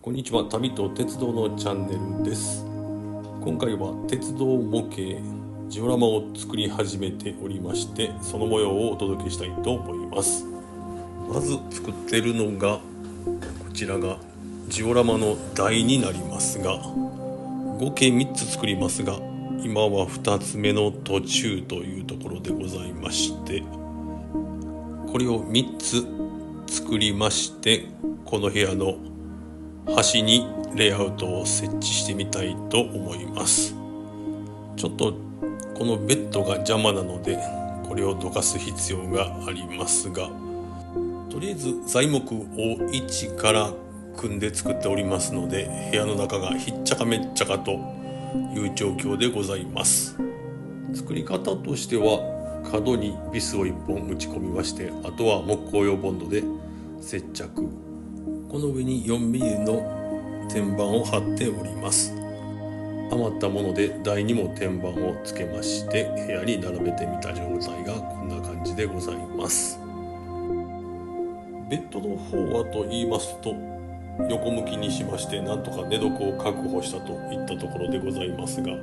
こんにちは。旅と鉄道のチャンネルです。今回は鉄道模型ジオラマを作り始めておりまして、その模様をお届けしたいと思います。まず作っているのがこちらがジオラマの台になりますが、合計3つ作りますが、今は2つ目の途中というところでございまして、これを3つ作りまして、この部屋の端にレイアウトを設置してみたいと思います。ちょっとこのベッドが邪魔なので、これをどかす必要がありますが、とりあえず材木を一から組んで作っておりますので、部屋の中がひっちゃかめっちゃかという状況でございます。作り方としては、角にビスを1本打ち込みまして、あとは木工用ボンドで接着、この上に 4mm の天板を貼っております。余ったもので台にも天板をつけまして、部屋に並べてみた状態がこんな感じでございます。ベッドの方はと言いますと、横向きにしまして、なんとか寝床を確保したといったところでございますが、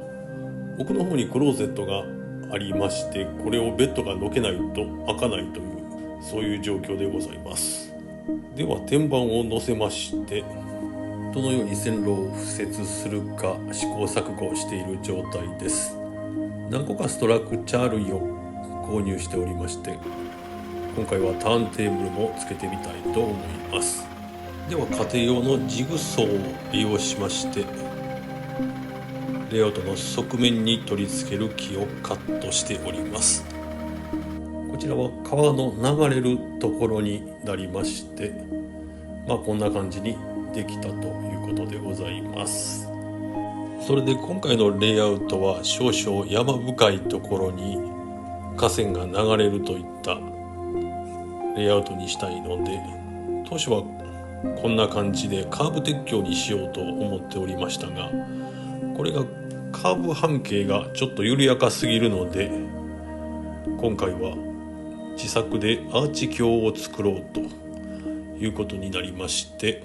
奥の方にクローゼットがありまして、これをベッドがのけないと開かないという、そういう状況でございます。では天板を乗せまして、どのように線路を敷設するか試行錯誤している状態です。何個かストラクチャー類を購入しておりまして、今回はターンテーブルもつけてみたいと思います。では家庭用のジグソーを利用しまして、レイアウトの側面に取り付ける木をカットしております。こちらは川の流れるところになりまして、こんな感じにできたということでございます。それで今回のレイアウトは少々山深いところに河川が流れるといったレイアウトにしたいので、当初はこんな感じでカーブ鉄橋にしようと思っておりましたが、これがカーブ半径がちょっと緩やかすぎるので、今回は自作でアーチ橋を作ろうということになりまして、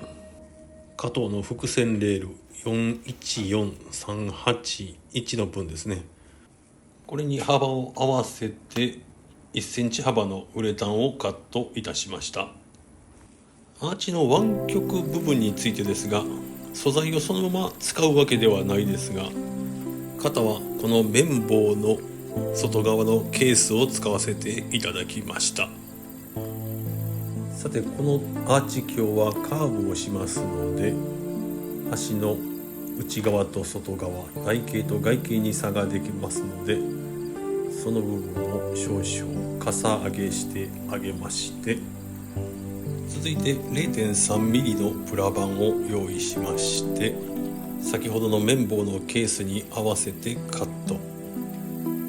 加藤の複線レール414381の分ですね、これに幅を合わせて1センチ幅のウレタンをカットいたしました。アーチの湾曲部分についてですが、素材をそのまま使うわけではないですが、型はこの綿棒の外側のケースを使わせていただきました。さて、このアーチ橋はカーブをしますので、端の内側と外側、内径と外径に差ができますので、その部分を少々かさ上げしてあげまして、続いて 0.3mm のプラ板を用意しまして、先ほどの綿棒のケースに合わせてカット、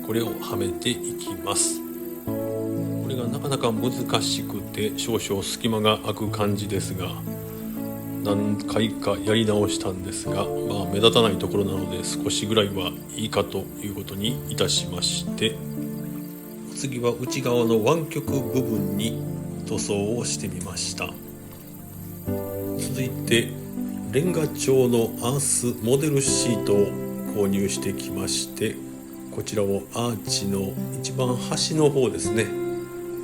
これをはめていきます。これがなかなか難しくて、少々隙間が空く感じですが、何回かやり直したんですが、目立たないところなので少しぐらいはいいかということにいたしまして、次は内側の湾曲部分に塗装をしてみました。続いてレンガ調のアースモデルシートを購入してきまして、こちらをアーチの一番端の方ですね、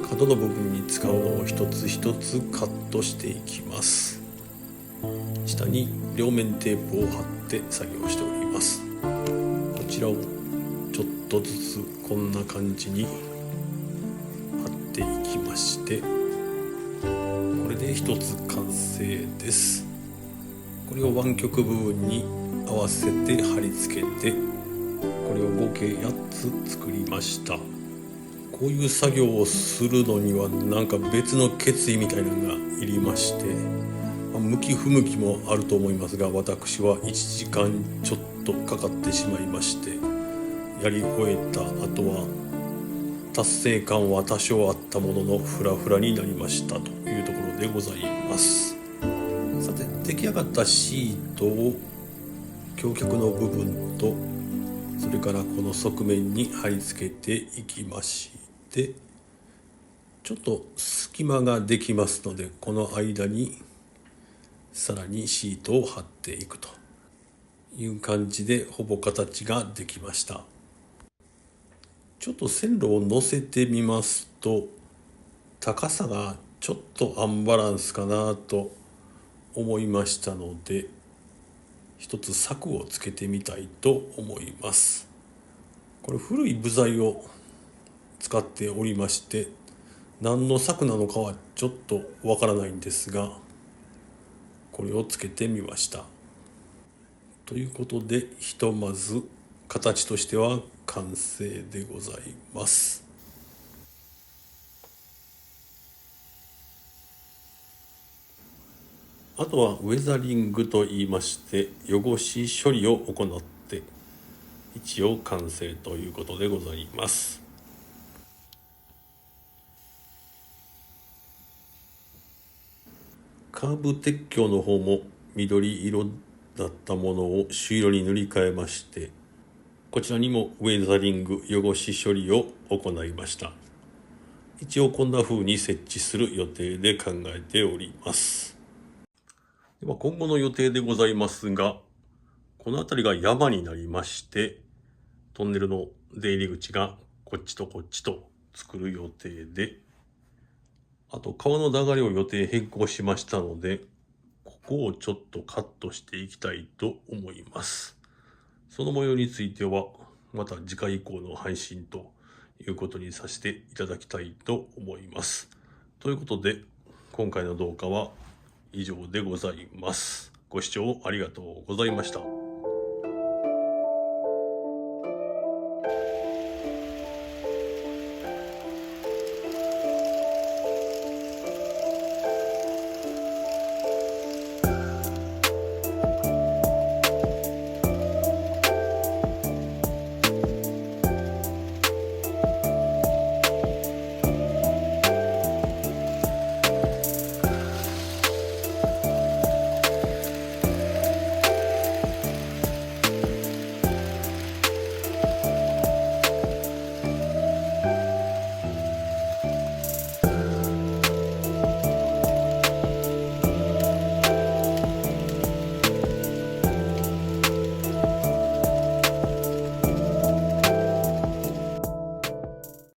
角の部分に使うのを一つ一つカットしていきます。下に両面テープを貼って作業しております。こちらをちょっとずつこんな感じに貼っていきまして、これで一つ完成です。これを湾曲部分に合わせて貼り付けて、これを合計8つ作りました。こういう作業をするのにはなんか別の決意みたいなのがいりまして、向き不向きもあると思いますが、私は1時間ちょっとかかってしまいまして、やり終えた後は達成感は多少あったもののフラフラになりましたというところでございます。さて、出来上がったシートを橋脚の部分と、それからこの側面に貼り付けていきまして、ちょっと隙間ができますので、この間にさらにシートを貼っていくという感じでほぼ形ができました。ちょっと線路を乗せてみますと高さがちょっとアンバランスかなと思いましたので一つ柵をつけてみたいと思います。これ古い部材を使っておりまして何の柵なのかはちょっとわからないんですがこれをつけてみました。ということでひとまず形としては完成でございます。あとはウェザリングといいまして汚し処理を行って一応完成ということでございます。カーブ撤去の方も緑色だったものを朱色に塗り替えましてこちらにもウェザリング汚し処理を行いました。一応こんな風に設置する予定で考えております。では今後の予定でございますがこの辺りが山になりましてトンネルの出入り口がこっちとこっちと作る予定であと川の流れを予定変更しましたのでここをちょっとカットしていきたいと思います。その模様についてはまた次回以降の配信ということにさせていただきたいと思います。ということで今回の動画は以上でございます。ご視聴ありがとうございました。